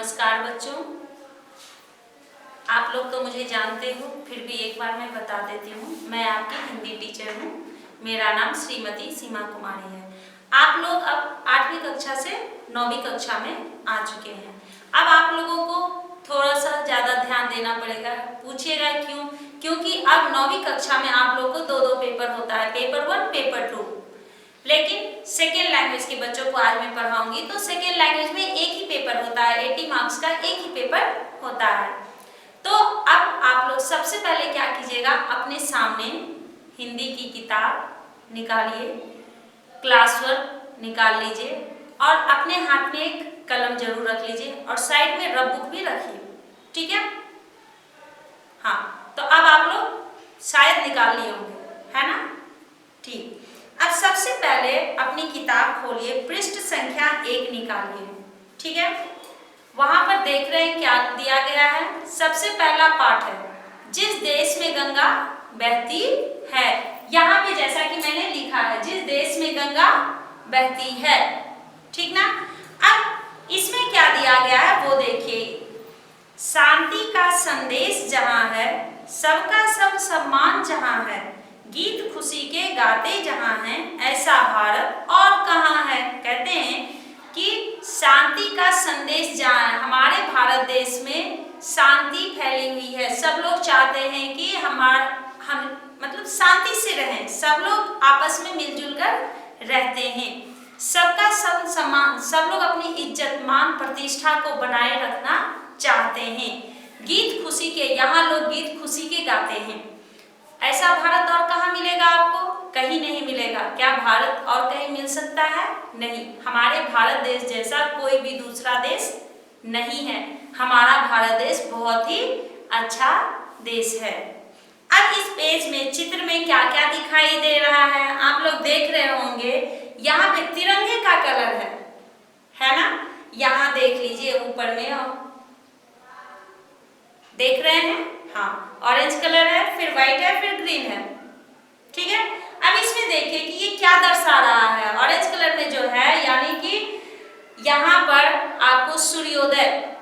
नमस्कार बच्चों, आप लोग तो मुझे जानते हो, फिर भी एक बार मैं बता देती हूँ। मैं आपकी हिंदी टीचर हूँ। मेरा नाम श्रीमती सीमा कुमारी है। आप लोग अब 8वीं कक्षा से 9वीं कक्षा में आ चुके हैं। अब आप लोगों को थोड़ा सा ज़्यादा ध्यान देना पड़ेगा। पूछिएगा क्यों? क्योंकि अब 9वीं कक्षा में आप लोगों को दो पेपर होता है, पेपर 1, पेपर 2। लेकिन सेकेंड लैंग्वेज के बच्चों को आज मैं पढ़ाऊंगी तो सेकेंड लैंग्वेज में एक ही पेपर होता है, 80 मार्क्स का एक ही पेपर होता है। तो अब आप लोग सबसे पहले क्या कीजिएगा, अपने सामने हिंदी की किताब निकालिए, क्लास वर्क निकाल लीजिए और अपने हाथ में एक कलम जरूर रख लीजिए और साइड में रफ बुक भी रखिए। ठीक है? हाँ, तो अब आप लोग शायद निकाल लिए होंगे, है ना? ठीक। अब सबसे पहले अपनी किताब खोलिए, पृष्ठ संख्या 1 निकालिए। ठीक है? वहां पर देख रहे हैं क्या दिया गया है। सबसे पहला पाठ है, जिस देश में गंगा बहती है। यहाँ पे जैसा कि मैंने लिखा है, जिस देश में गंगा बहती है। ठीक ना? अब इसमें क्या दिया गया है वो देखिए। शांति का संदेश जहाँ है, सबका सब सम्मान जहाँ है, गीत खुशी के गाते जहाँ हैं, ऐसा भारत और कहाँ है। कहते हैं कि शांति का संदेश जहाँ है, हमारे भारत देश में शांति फैली हुई है। सब लोग चाहते हैं कि हम मतलब शांति से रहें, सब लोग आपस में मिलजुल कर रहते हैं। सबका सब सम्मान, सब लोग अपनी इज्जत मान प्रतिष्ठा को बनाए रखना चाहते हैं। गीत खुशी के, यहाँ लोग गीत खुशी के गाते हैं। ऐसा भारत और कहाँ मिलेगा आपको? कहीं नहीं मिलेगा। क्या भारत और कहीं मिल सकता है? नहीं। हमारे भारत देश जैसा कोई भी दूसरा देश नहीं है। हमारा भारत देश बहुत ही अच्छा देश है। अब इस पेज में चित्र में क्या क्या दिखाई दे रहा है आप लोग देख रहे होंगे। यहाँ पे तिरंगे का कलर है ना? यहाँ देख लीजिए ऊपर में, देख रहे हैं? हाँ, ऑरेंज कलर है, फिर व्हाइट है, फिर ग्रीन है। ठीक है? अब इसमें देखिए कि ये क्या दर्शा रहा है। ऑरेंज कलर में जो है, यानी कि यहाँ पर आपको सूर्योदय,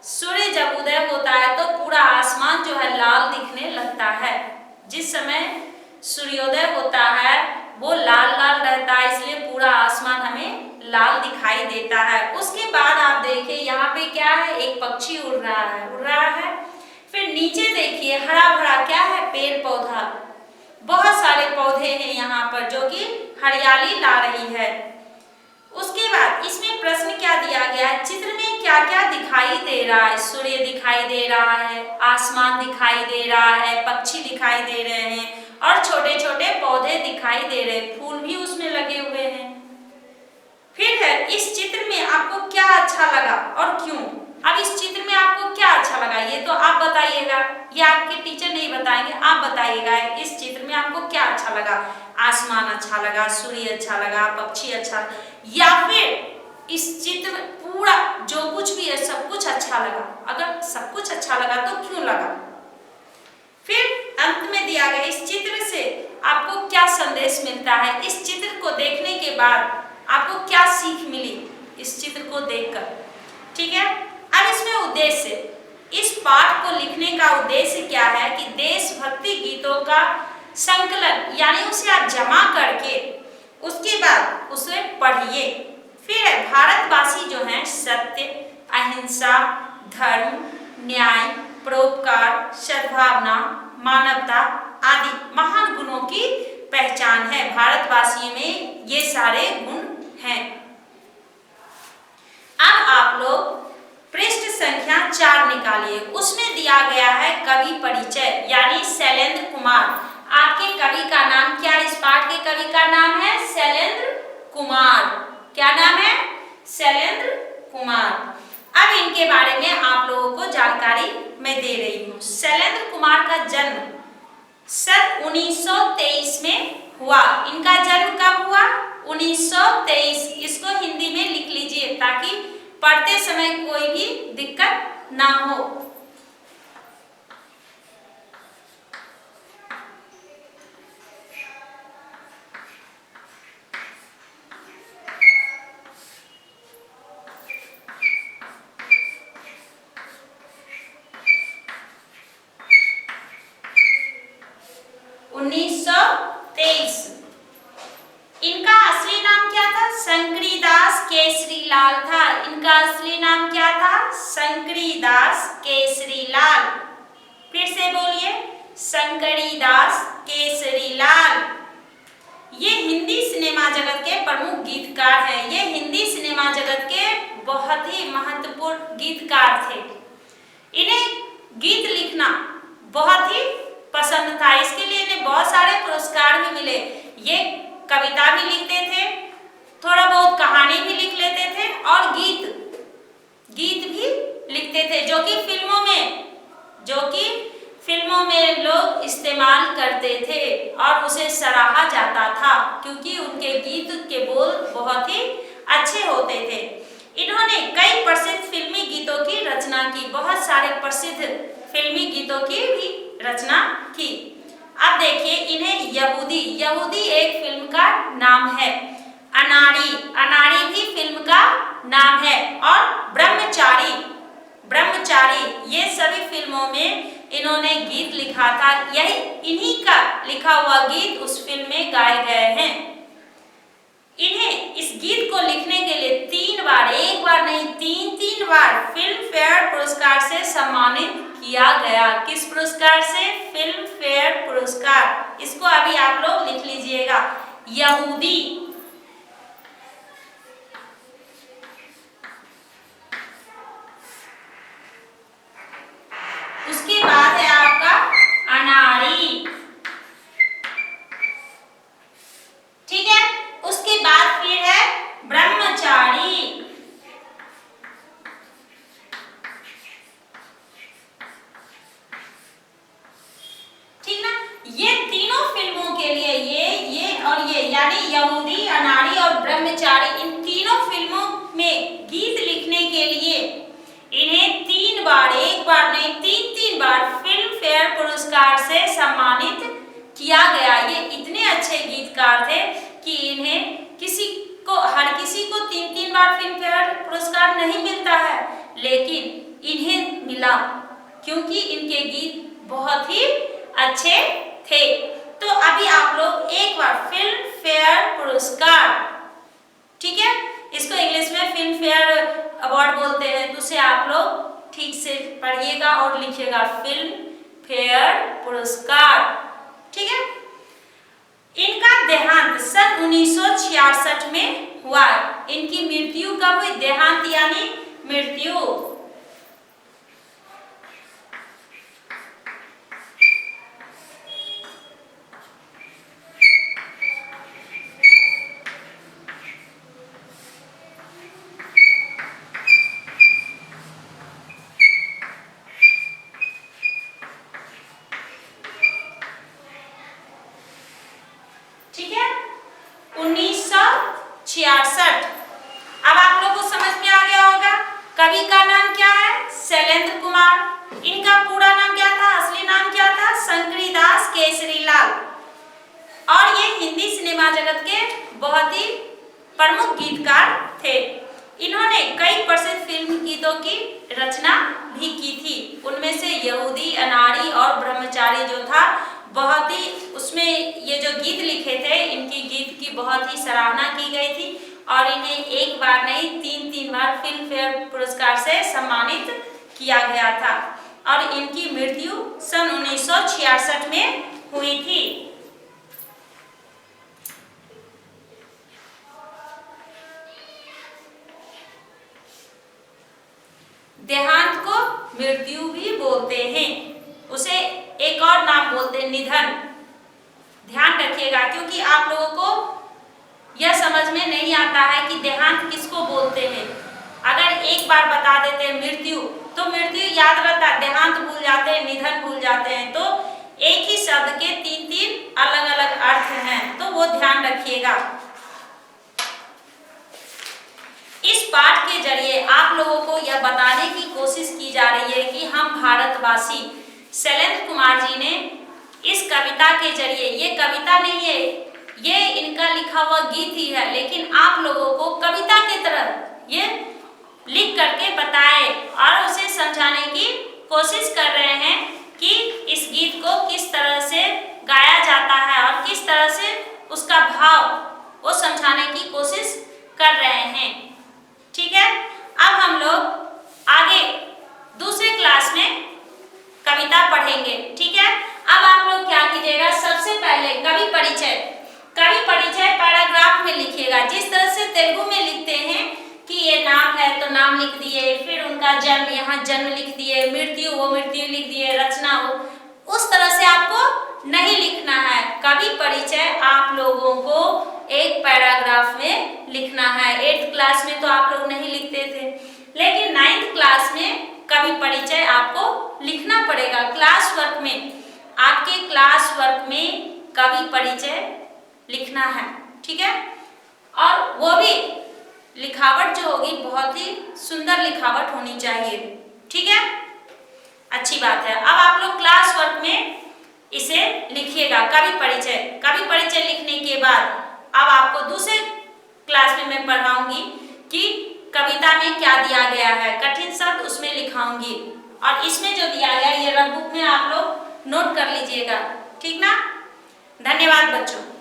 सूर्य जब उदय होता है तो पूरा आसमान जो है लाल दिखने लगता है। जिस समय सूर्योदय होता है वो लाल लाल रहता है, इसलिए पूरा आसमान हमें लाल दिखाई देता है। उसके बाद आप देखिए यहाँ पे क्या है, एक पक्षी उड़ रहा है। फिर नीचे देखिए हरा भरा क्या है, पेड़ पौधा, बहुत सारे पौधे हैं यहाँ पर जो कि हरियाली ला रही है। उसके बाद इसमें प्रश्न क्या दिया गया है, चित्र में क्या क्या दिखाई दे रहा है। सूर्य दिखाई दे रहा है, आसमान दिखाई दे रहा है, पक्षी दिखाई दे रहे हैं और छोटे छोटे पौधे दिखाई दे रहे हैं, फूल भी उसमें लगे हुए हैं। फिर है, इस चित्र में आपको क्या अच्छा लगा और क्यों? अब इस चित्र में आपको क्या अच्छा लगा ये तो आप बताइएगा, ये आपके टीचर नहीं बताएंगे, आप बताइएगा। इस चित्र में आपको क्या अच्छा लगा? आसमान अच्छा लगा, सूर्य अच्छा लगा, पक्षी अच्छा, या फिर इस चित्र में पूरा जो कुछ भी है सब कुछ अच्छा लगा? अगर सब कुछ अच्छा लगा तो क्यों लगा? फिर अंत में दिया गया इस चित्र से आपको क्या संदेश मिलता है। इस चित्र को देखने के बाद आपको क्या सीख मिली इस चित्र को देखकर? ठीक है? अब इसमें उद्देश्य, इस पाठ को लिखने का उद्देश्य क्या है कि देशभक्ति गीतों का संकलन, यानी उसे आप जमा करके उसके बाद उसे पढ़िए। फिर भारतवासी जो हैं सत्य, अहिंसा, धर्म, न्याय, परोपकार, सद्भावना, मानवता आदि महान गुणों की पहचान है। भारतवासियों में ये सारे गुण हैं। अब आप लोग पृष्ठ संख्या 4 निकालिए। उसमें दिया गया है कवि परिचय, यानी शैलेंद्र कुमार। आपके कवि का नाम क्या? इस पाठ के कवि का नाम है शैलेंद्र कुमार। क्या नाम है? शैलेंद्र कुमार। अब इनके बारे में आप लोगों को जानकारी मैं दे रही हूँ। शैलेंद्र कुमार का जन्म सन 1923 में हुआ। इनका जन्म कब हुआ? 1923। इसको हिंदी में लिख लीजिए ताकि पढ़ते समय कोई भी दिक्कत ना हो। 1923। इनका असली नाम क्या था? शंकरीदास केसरीलाल था। इनका असली नाम क्या था? शंकरीदास केसरीलाल। फिर से बोलिए, शंकरीदास केसरीलाल। ये हिंदी सिनेमा जगत के प्रमुख गीतकार हैं। ये हिंदी सिनेमा जगत के बहुत ही महत्वपूर्ण गीतकार थे। इन्हें गीत लिखना बहुत ही पसंद था, इसके लिए इन्हें बहुत सारे पुरस्कार भी मिले। ये कविता भी लिखते थे, थोड़ा बहुत कहानी भी लिख लेते थे और गीत भी लिखते थे, जो कि फिल्मों में लोग इस्तेमाल करते थे और उसे सराहा जाता था, क्योंकि उनके गीत के बोल बहुत ही अच्छे होते थे। इन्होंने कई प्रसिद्ध फिल्मी गीतों की रचना की, बहुत सारे प्रसिद्ध फिल्मी गीतों की भी रचना की। अब देखिए, इन्हें यहूदी एक फिल्म का नाम है, अनाड़ी भी फिल्म का नाम है, और ब्रह्मचारी ये सभी फिल्मों में इन्होंने गीत लिखा था। यही इन्हीं का लिखा हुआ गीत उस फिल्म में गाए गए हैं। इन्हें इस गीत को लिखने के लिए 3 बार, एक बार नहीं 3 बार फिल्म फेयर पुरस्कार से सम्मानित किया गया। किस पुरस्कार से? फिल्म फेयर पुरस्कार। इसको अभी आप लोग लिख लीजिएगा, यहूदी। उसके बाद है आपका अनाड़ी, ठीक है। उसके बाद फिर है ब्रह्मचारी, ठीक ना। ये तीनों फिल्मों के लिए ये और ये, यानी यहूदी, अनाड़ी और ब्रह्मचारी, इन तीनों फिल्मों में गीत लिखने के लिए इन्हें 3 बार, एक बार नहीं 3 बार फिल्म फेयर पुरस्कार से सम्मानित किया गया। ये इतने अच्छे गीतकार थे कि इन्हें हर किसी को 3 बार फिल्म फेयर पुरस्कार नहीं मिलता है, लेकिन इन्हें मिला क्योंकि इनके गीत बहुत ही अच्छे थे। तो अभी आप लोग एक बार फिल्म फेयर पुरस्कार, ठीक है, इसको इंग्लिश में फिल्म फेयर अवार्ड बोलते हैं, तो उसे आप लोग ठीक से पढ़िएगा और लिखिएगा, फिल्म फेयर पुरस्कार, ठीक है। इनका देहांत सन 1966 में हुआ। इनकी मृत्यु कब हुई? देहांत यानी मृत्यु। ठीक है, 1966। अब आप लोगों को समझ में आ गया होगा कवि का नाम क्या है? शैलेंद्र कुमार। इनका पूरा नाम क्या था? असली नाम क्या था? शंकरीदास केसरीलाल। और ये हिंदी सिनेमा जगत के बहुत ही प्रमुख गीतकार थे। इन्होंने कई प्रसिद्ध फिल्म गीतों की रचना भी की थी। उनमें से यहूदी, अनाड़ी और ब्रह्मचारी जो था, बहुत ही उसमें ये जो गीत लिखे थे, इनकी गीत की बहुत ही सराहना की गई थी और इन्हें एक बार नहीं 3 बार फिल्म फेयर पुरस्कार से सम्मानित किया गया था और इनकी मृत्यु सन 1966 में हुई थी। देहांत को मृत्यु भी बोलते हैं, उसे एक और नाम बोलते हैं निधन। ध्यान रखिएगा क्योंकि आप लोगों को यह समझ में नहीं आता है कि देहांत किसको बोलते हैं। अगर एक बार बता देते हैं मृत्यु, तो मृत्यु याद रहता है, देहांत भूल जाते हैं, निधन भूल जाते हैं। तो एक ही शब्द के 3 अलग अलग अर्थ हैं, तो वो ध्यान रखिएगा। इस पाठ के जरिए आप लोगों को यह बताने की कोशिश की जा रही है कि हम भारतवासी, शैलेंद्र कुमार जी ने इस कविता के जरिए, ये कविता नहीं है, ये इनका लिखा हुआ गीत ही है, लेकिन आप लोगों को कविता की तरह ये लिख करके बताए और उसे समझाने की कोशिश कर रहे हैं कि इस गीत को किस तरह से गाया जाता परिचय, कवि परिचय पैराग्राफ में लिखिएगा। जिस तरह से तेलुगु में लिखते हैं कि ये नाम है तो नाम लिख दिए, फिर उनका जन्म, यहाँ जन्म लिख दिए, मृत्यु हो मृत्यु लिख दिए, रचना हो, उस तरह से आपको नहीं लिखना है। कवि परिचय आप लोगों को एक पैराग्राफ में लिखना है। 8th क्लास में तो आप लोग नहीं लिखते थे, लेकिन 9th क्लास में कवि परिचय आपको लिखना पड़ेगा। क्लास वर्क में, आपके क्लास वर्क में कवि परिचय लिखना है, ठीक है। और वो भी लिखावट जो होगी बहुत ही सुंदर लिखावट होनी चाहिए, ठीक है, अच्छी बात है। अब आप लोग क्लास वर्क में इसे लिखिएगा, कवि परिचय। कवि परिचय लिखने के बाद अब आपको दूसरे क्लास में मैं पढ़ाऊंगी कि कविता में क्या दिया गया है, कठिन शब्द उसमें लिखाऊंगी, और इसमें जो दिया गया ये रफ बुक में आप लोग नोट कर लीजिएगा, ठीक ना। धन्यवाद बच्चों।